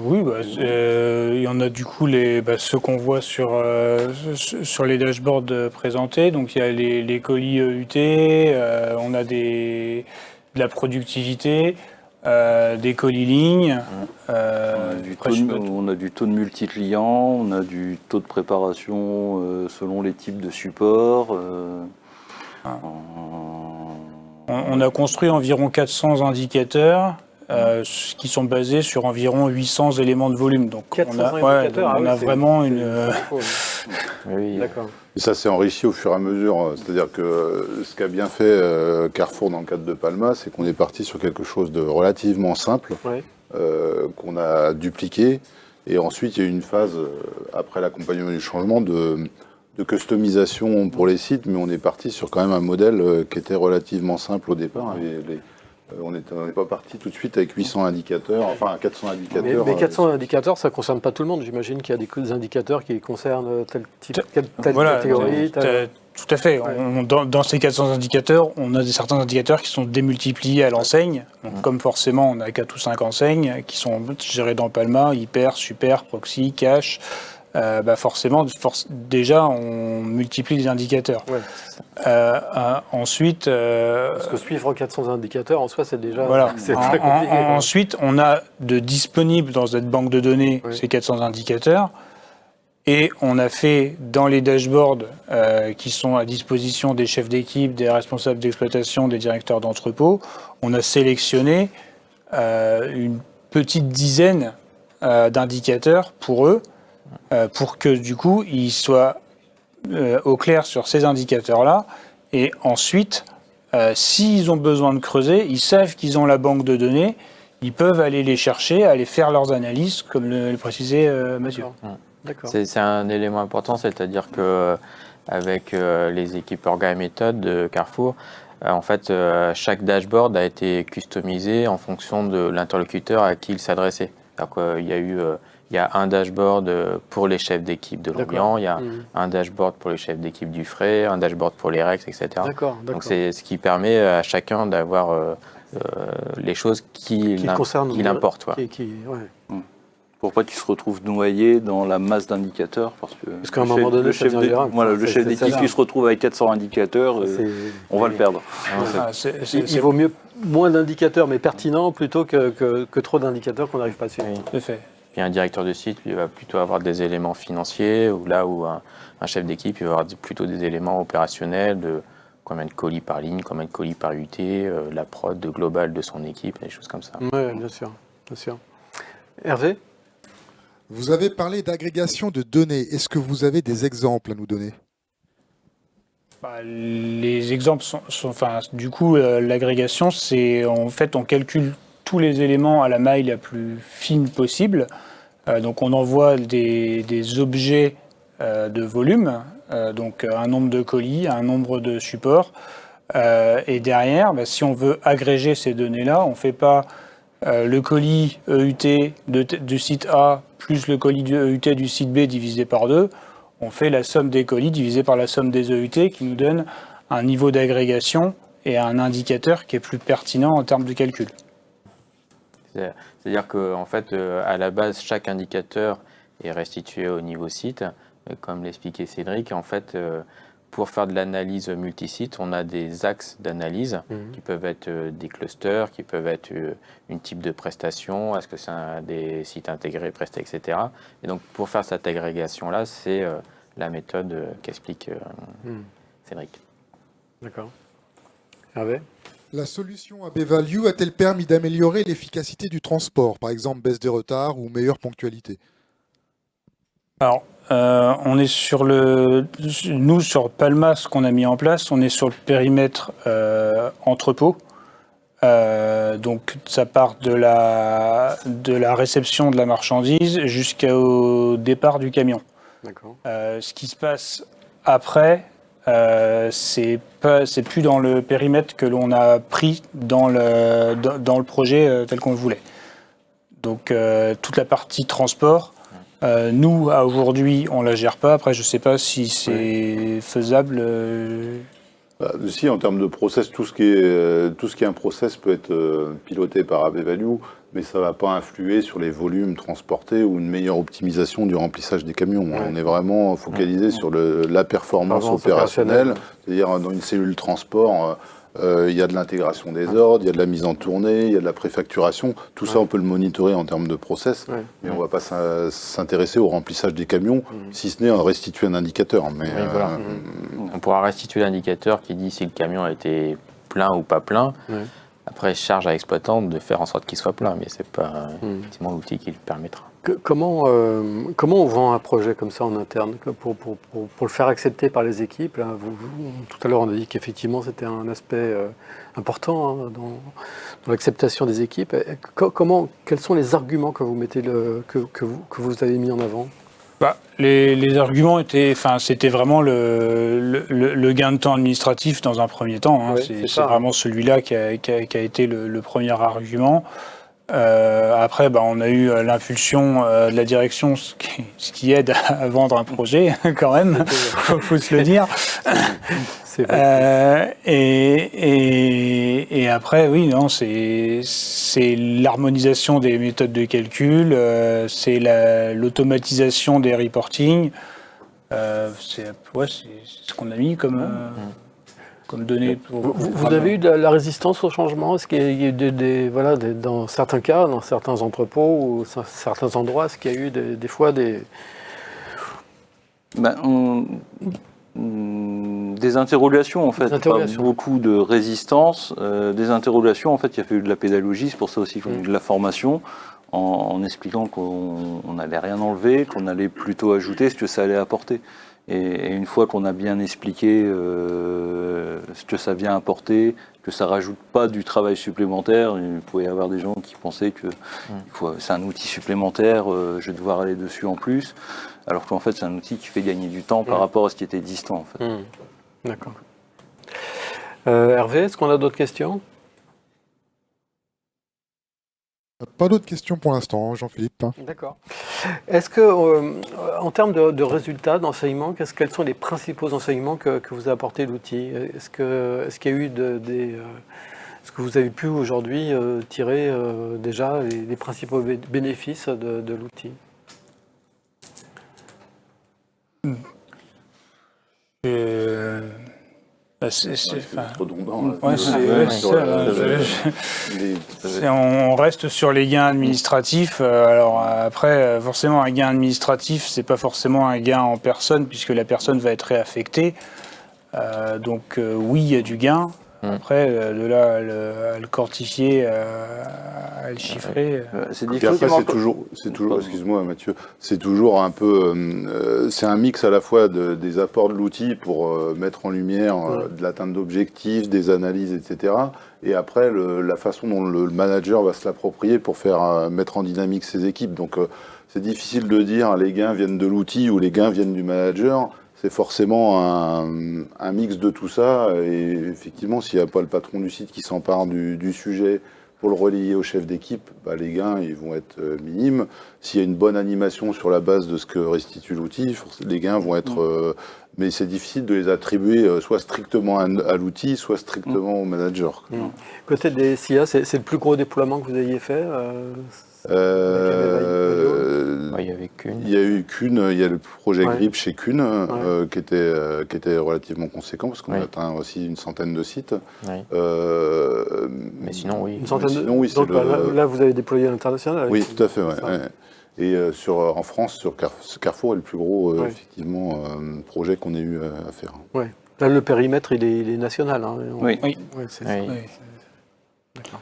Oui, il y en a du coup ceux qu'on voit sur les dashboards présentés. Donc il y a les colis UT, on a de la productivité, des colis lignes. On a du taux de multi-clients, on a du taux de préparation selon les types de supports. On a construit environ 400 indicateurs. Qui sont basés sur environ 800 éléments de volume. Donc on a vraiment une... Oui. D'accord. Et ça s'est enrichi au fur et à mesure. C'est-à-dire que ce qu'a bien fait Carrefour dans le cadre de Palma, c'est qu'on est parti sur quelque chose de relativement simple, qu'on a dupliqué. Et ensuite, il y a eu une phase, après l'accompagnement du changement, de customisation pour les sites, mais on est parti sur quand même un modèle qui était relativement simple au départ. On n'est pas parti tout de suite avec 800 indicateurs, enfin 400 indicateurs. Mais 400 indicateurs, ça ne concerne pas tout le monde. J'imagine qu'il y a des indicateurs qui concernent telle catégorie. Tout à fait. Dans ces 400 indicateurs, on a certains indicateurs qui sont démultipliés à l'enseigne. Donc, comme forcément, on a 4 ou 5 enseignes qui sont gérées dans Palma, hyper, super, proxy, cash. Forcément, déjà, on multiplie les indicateurs. Ouais. Ensuite... Parce que suivre 400 indicateurs, en soi, c'est déjà c'est très compliqué. Ensuite, on a de disponibles dans cette banque de données ces 400 indicateurs. Et on a fait dans les dashboards qui sont à disposition des chefs d'équipe, des responsables d'exploitation, des directeurs d'entrepôt, on a sélectionné une petite dizaine d'indicateurs pour eux, pour que du coup ils soient au clair sur ces indicateurs-là. Et ensuite, s'ils ont besoin de creuser, ils savent qu'ils ont la banque de données, ils peuvent aller les chercher, aller faire leurs analyses, comme le précisait Mathieu. C'est un élément important, c'est-à-dire que avec les équipes orga et méthode de Carrefour, en fait, chaque dashboard a été customisé en fonction de l'interlocuteur à qui il s'adressait. Il y a un dashboard pour les chefs d'équipe de l'Orient, il y a un dashboard pour les chefs d'équipe du frais, un dashboard pour les Rex, etc. Donc c'est ce qui permet à chacun d'avoir les choses qui l'importent. Pour pas qu'ils se retrouvent noyés dans la masse d'indicateurs. Parce qu'à un moment donné, le chef d'équipe qui se retrouve avec 400 indicateurs, on va le perdre. Il vaut mieux moins d'indicateurs, mais pertinents, plutôt que trop d'indicateurs qu'on n'arrive pas à suivre. Tout à fait. Puis un directeur de site, lui, va plutôt avoir des éléments financiers, ou là où un chef d'équipe, il va avoir plutôt des éléments opérationnels, de combien de colis par ligne, combien de colis par UT, la prod globale de son équipe, des choses comme ça. Oui, bien sûr. Hervé ? Vous avez parlé d'agrégation de données. Est-ce que vous avez des exemples à nous donner ? Les exemples sont du coup, l'agrégation, c'est en fait, on calcule tous les éléments à la maille la plus fine possible. Donc, on envoie des objets de volume, donc un nombre de colis, un nombre de supports. Et derrière, si on veut agréger ces données-là, on ne fait pas le colis EUT du site A plus le colis du EUT du site B divisé par 2, on fait la somme des colis divisée par la somme des EUT qui nous donne un niveau d'agrégation et un indicateur qui est plus pertinent en termes de calcul. C'est-à-dire qu'en fait, à la base, chaque indicateur est restitué au niveau site. Comme l'expliquait Cédric, en fait, pour faire de l'analyse multisite, on a des axes d'analyse qui peuvent être des clusters, qui peuvent être une type de prestation, est-ce que c'est des sites intégrés, prestés, etc. Et donc, pour faire cette agrégation-là, c'est la méthode qu'explique Cédric. D'accord. Hervé ? La solution AB-Value a-t-elle permis d'améliorer l'efficacité du transport, par exemple baisse des retards ou meilleure ponctualité? Alors, on est sur nous, sur Palma, ce qu'on a mis en place, on est sur le périmètre entrepôt. Donc, ça part de la réception de la marchandise jusqu'au départ du camion. D'accord. Ce qui se passe après, c'est plus dans le périmètre que l'on a pris dans le projet tel qu'on le voulait. Donc, toute la partie transport, nous, à aujourd'hui, on la gère pas. Après, je sais pas si c'est faisable. Si, en termes de process, tout ce qui est un process peut être piloté par AB-Value, mais ça ne va pas influer sur les volumes transportés ou une meilleure optimisation du remplissage des camions. Ouais. On est vraiment focalisé sur la performance opérationnelle, c'est-à-dire dans une cellule transport, il y a de l'intégration des ordres, il y a de la mise en tournée, il y a de la préfacturation. Tout ça, on peut le monitorer en termes de process, mais on ne va pas s'intéresser au remplissage des camions, si ce n'est en restituer un indicateur. Mais, voilà. On pourra restituer l'indicateur qui dit si le camion a été plein ou pas plein. Après, charge à l'exploitant de faire en sorte qu'il soit plein, mais ce n'est pas effectivement l'outil qui le permettra. Comment on vend un projet comme ça en interne pour le faire accepter par les équipes là, tout à l'heure, on a dit qu'effectivement, c'était un aspect important dans l'acceptation des équipes. Quels sont les arguments que vous mettez que vous avez mis en avant? Les arguments c'était vraiment le gain de temps administratif dans un premier temps. C'est vraiment celui-là qui a été le premier argument. Après, on a eu l'impulsion de la direction, ce qui aide à vendre un projet, quand même, faut se le dire. Et après, oui, non, c'est l'harmonisation des méthodes de calcul, c'est l'automatisation des reporting. C'est ce qu'on a mis comme données. Vous avez eu de la résistance au changement? Est-ce qu'il y a eu dans certains cas, dans certains entrepôts ou certains endroits, est-ce qu'il y a eu des fois des interrogations en fait, pas beaucoup de résistance, des interrogations en fait, il y a eu de la pédagogie, c'est pour ça aussi qu'on a eu de la formation, en expliquant qu'on n'allait rien enlever, qu'on allait plutôt ajouter ce que ça allait apporter. Et une fois qu'on a bien expliqué ce que ça vient apporter, que ça ne rajoute pas du travail supplémentaire, il pouvait y avoir des gens qui pensaient que c'est un outil supplémentaire, je vais devoir aller dessus en plus, alors qu'en fait c'est un outil qui fait gagner du temps par rapport à ce qui était distant. En fait. D'accord. Hervé, est-ce qu'on a d'autres questions? Pas d'autres questions pour l'instant, Jean-Philippe. D'accord. Est-ce que, en termes de résultats, d'enseignement, quels sont les principaux enseignements que vous a apporté l'outil? Est-ce qu'il y a eu est-ce que vous avez pu aujourd'hui tirer déjà les principaux bénéfices de l'outil? C'est redondant. On reste sur les gains administratifs. Alors après, forcément, un gain administratif, c'est pas forcément un gain en personne, puisque la personne va être réaffectée. Donc oui, il y a du gain. Après, de là à le quantifier, à le chiffrer. C'est toujours, excuse-moi Mathieu, c'est toujours un peu, c'est un mix à la fois des apports de l'outil pour mettre en lumière de l'atteinte d'objectifs, des analyses, etc. Et après, la façon dont le manager va se l'approprier pour faire mettre en dynamique ses équipes. Donc c'est difficile de dire les gains viennent de l'outil ou les gains viennent du manager. C'est forcément un mix de tout ça, et effectivement, s'il n'y a pas le patron du site qui s'empare du sujet, Pour le relayer au chef d'équipe, les gains ils vont être minimes. S'il y a une bonne animation sur la base de ce que restitue l'outil, les gains vont être... mais c'est difficile de les attribuer soit strictement à l'outil, soit strictement au manager. Côté des SIA, c'est le plus gros déploiement que vous ayez fait Il y avait qu'une. Il y a eu qu'une, il y a le projet GRIP chez Kuhn qui était relativement conséquent parce qu'on a atteint aussi une centaine de sites. Oui. Mais sinon, oui. Une centaine sinon, oui, donc là, vous avez déployé à l'international. Oui, tout à fait. Et en France, sur Carrefour est le plus gros effectivement projet qu'on ait eu à faire. Ouais. Là, le périmètre, il est national. Hein. Oui. C'est Oui. ça. Oui. D'accord.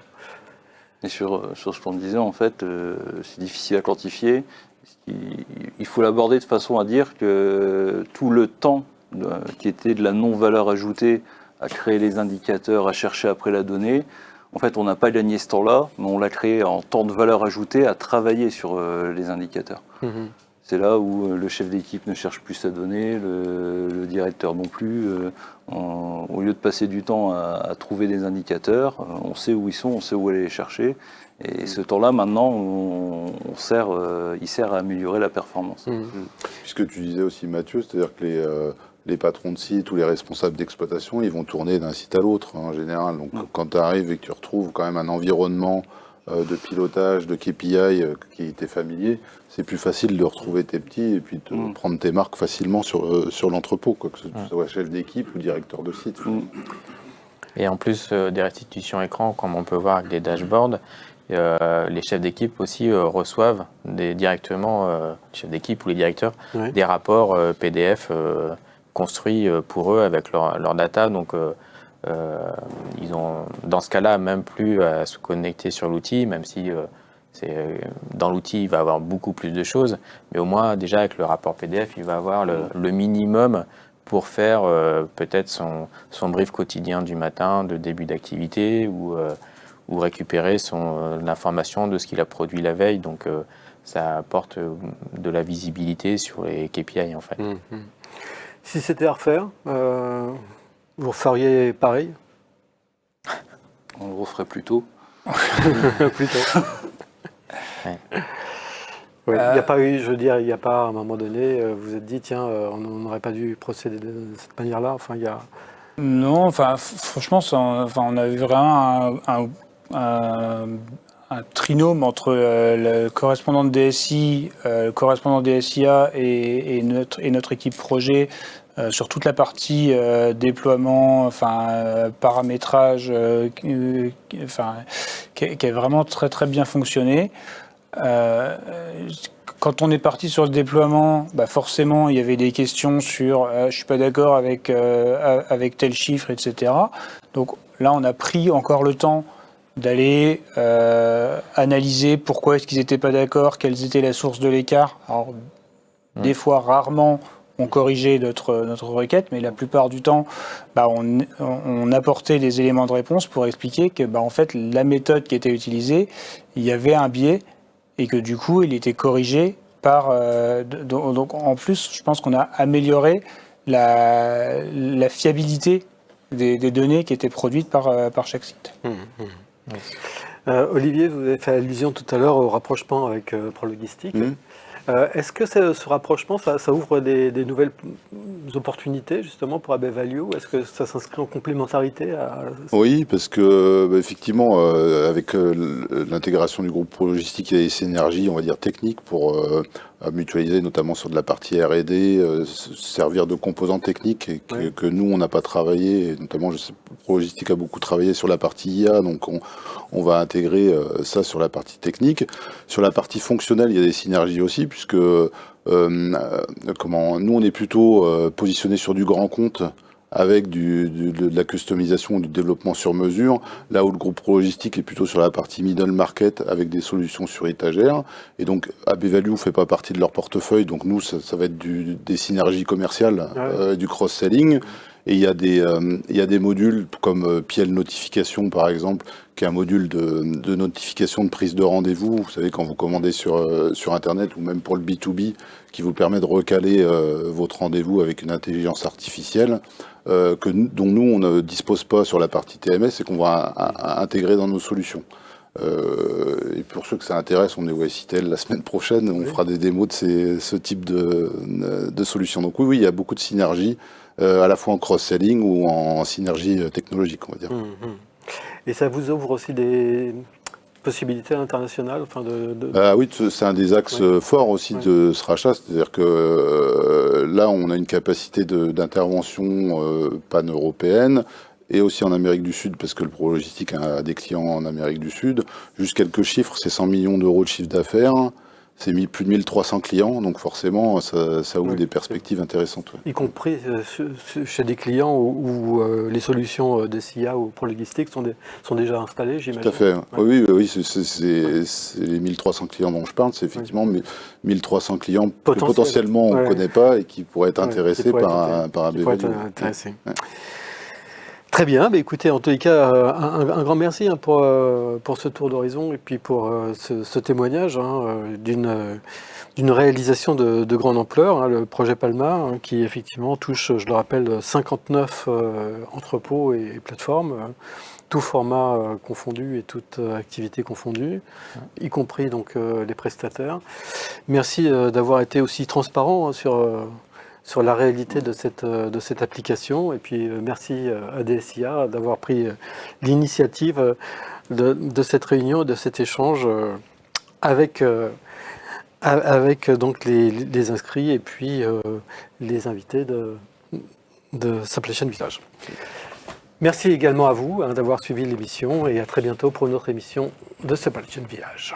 Et sur ce qu'on disait, en fait, c'est difficile à quantifier. Il faut l'aborder de façon à dire que tout le temps qui était de la non-valeur ajoutée à créer les indicateurs, à chercher après la donnée, en fait, on n'a pas gagné ce temps-là, mais on l'a créé en temps de valeur ajoutée à travailler sur les indicateurs. C'est là où le chef d'équipe ne cherche plus sa donnée, le directeur non plus. Au lieu de passer du temps à trouver des indicateurs, on sait où ils sont, on sait où aller les chercher. Et ce temps-là, maintenant, il sert à améliorer la performance. Puisque tu disais aussi, Mathieu, c'est-à-dire que les patrons de site ou les responsables d'exploitation, ils vont tourner d'un site à l'autre en général. Donc quand tu arrives et que tu retrouves quand même un environnement de pilotage, de KPI qui t'est familier, c'est plus facile de retrouver tes petits et puis de prendre tes marques facilement sur l'entrepôt, que ce soit chef d'équipe ou directeur de site. Et en plus des restitutions écran, comme on peut voir avec des dashboards, les chefs d'équipe aussi reçoivent directement, les chefs d'équipe ou les directeurs, des rapports PDF construits pour eux avec leur data. Donc ils ont, dans ce cas-là, même plus à se connecter sur l'outil, même si dans l'outil, il va avoir beaucoup plus de choses, mais au moins, déjà, avec le rapport PDF, il va avoir le minimum pour faire peut-être son brief quotidien du matin, de début d'activité, ou récupérer l'information de ce qu'il a produit la veille. Donc, ça apporte de la visibilité sur les KPI, en fait. Si c'était à refaire, vous feriez pareil? On le referait plus tôt. Plutôt. Il n'y a pas eu, je veux dire, il n'y a pas à un moment donné, vous vous êtes dit, tiens, on n'aurait pas dû procéder de cette manière-là. Enfin, il y a... Non, enfin, franchement, on a eu vraiment un trinôme entre le correspondant de DSI, le correspondant des SIA et notre équipe projet sur toute la partie déploiement, paramétrage, qui a vraiment très très bien fonctionné. Quand on est parti sur le déploiement, forcément, il y avait des questions sur je suis pas d'accord avec tel chiffre, etc. Donc là, on a pris encore le temps d'aller analyser pourquoi est-ce qu'ils n'étaient pas d'accord, quelles étaient la source de l'écart. Alors, des fois, rarement, on corrigeait notre requête, mais la plupart du temps, on apportait des éléments de réponse pour expliquer que, en fait, la méthode qui était utilisée, il y avait un biais et que du coup, il était corrigé par... donc, en plus, je pense qu'on a amélioré la fiabilité des données qui étaient produites par chaque site. Olivier, vous avez fait allusion tout à l'heure au rapprochement avec ProLogistique. Est-ce que ce rapprochement, ça ouvre des nouvelles opportunités justement pour AB Value? Est-ce que ça s'inscrit en complémentarité Oui, parce que effectivement, avec l'intégration du groupe ProLogistique, il y a des synergies, on va dire, techniques pour mutualiser, notamment sur de la partie R&D, servir de composants techniques que nous, on n'a pas travaillé. Et notamment, je sais ProLogistique a beaucoup travaillé sur la partie IA, donc on va intégrer ça sur la partie technique. Sur la partie fonctionnelle, il y a des synergies aussi, puisque nous, on est plutôt positionné sur du grand compte avec de la customisation, du développement sur mesure, là où le groupe ProLogistique est plutôt sur la partie middle market avec des solutions sur étagère. Et donc, AB Value ne fait pas partie de leur portefeuille, donc nous, ça va être des synergies commerciales, du cross-selling. Et il y a des modules comme PL Notification, par exemple, qui est un module de notification de prise de rendez-vous. Vous savez, quand vous commandez sur Internet ou même pour le B2B, qui vous permet de recaler votre rendez-vous avec une intelligence artificielle dont nous, on ne dispose pas sur la partie TMS et qu'on va intégrer dans nos solutions. Et pour ceux que ça intéresse, on est au SITL la semaine prochaine, on fera des démos de ce type de solutions. Donc oui, il y a beaucoup de synergie, à la fois en cross-selling ou en synergie technologique, on va dire. Et ça vous ouvre aussi des possibilités internationales, Oui, c'est un des axes forts aussi de ce rachat, c'est-à-dire que là, on a une capacité d'intervention pan-européenne et aussi en Amérique du Sud, parce que le Pro Logistique a des clients en Amérique du Sud. Juste quelques chiffres, c'est 100 millions d'euros de chiffre d'affaires, c'est plus de 1300 clients, donc forcément, ça ouvre des perspectives intéressantes. Y compris chez des clients où les solutions d'SIA ou Pro Logistique sont déjà installées, j'imagine. Tout à fait. Oui, c'est les 1300 clients dont je parle, c'est effectivement 1300 clients que potentiellement on ne connaît pas et qui pourraient être intéressés par AB Value. Très bien, écoutez, en tous les cas, un grand merci pour ce tour d'horizon et puis pour ce témoignage d'une réalisation de grande ampleur, le projet Palma, qui effectivement touche, je le rappelle, 59 entrepôts et plateformes, tout format confondu et toute activité confondue, y compris donc les prestataires. Merci d'avoir été aussi transparent sur la réalité de cette application. Et puis merci à DSIA d'avoir pris l'initiative de cette réunion, de cet échange avec donc les inscrits et puis les invités de Supply Chain Village. Merci également à vous d'avoir suivi l'émission et à très bientôt pour une autre émission de Supply Chain Village.